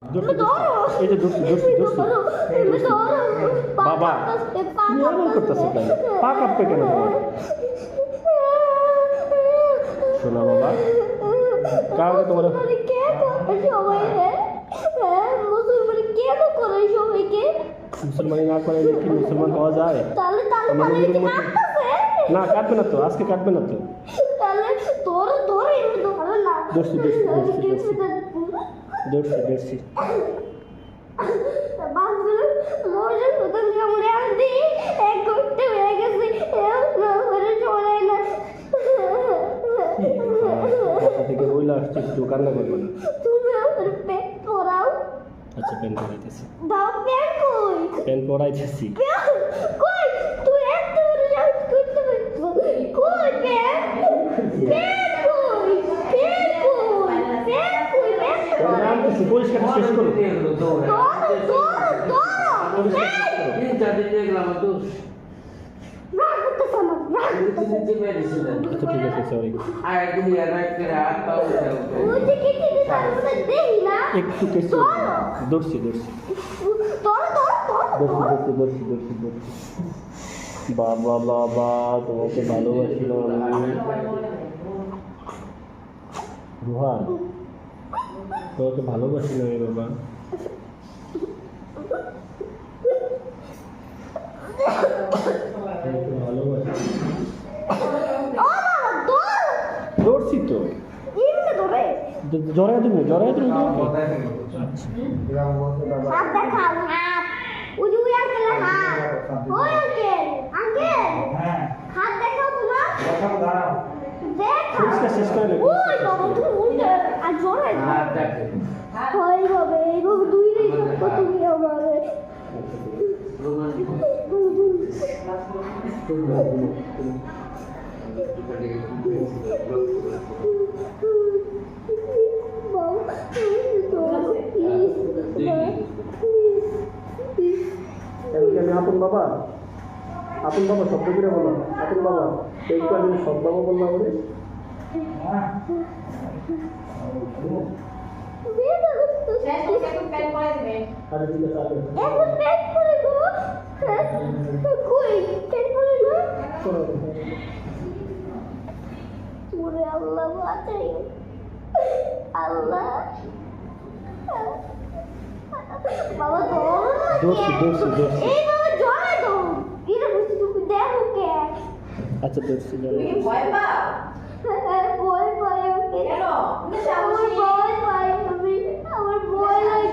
এই যে বাবা তুমি এমন করতেছো কেন? পা কাঁপবে কেন তোমার? শোনা বাবা, কারণ তোমার মুসলমানি না করে কি মুসলমান হওয়া যায়? না কাটবে না তো, আজকে কাটবে না তো। দর্শি দর্শি দর্শি দর্শি দর্শি থেকে বইলা আসছি, একটু কান্না করবো না। আচ্ছা প্যান্ট পরাইতেছি, প্যান্ট পরাইতেছি। পরিষ্কার শেষ করো। আচ্ছা ঠিক আছে, সরি। একটু কেসে দর্শি দর্শি দর্শি দর্শি দর্শি দর্শি। বাবা বাবা, তোমাকে ভালোবাসি রোহান, তোমাকে ভালোবাসি না বাবা। দৌড়ছি তো, জড়াই তুমি জড়াই তুমি। শেষ করে আপন বাবা, আপন বাবা শব্দ করে বলো। আপন বাবা একটু আমি সব বাবা বললাম বলে। আল্লাহ বাবা দোষী দোষী দোষী। আচ্ছা দোষী ভয় পাও? ভয় পাই কেন?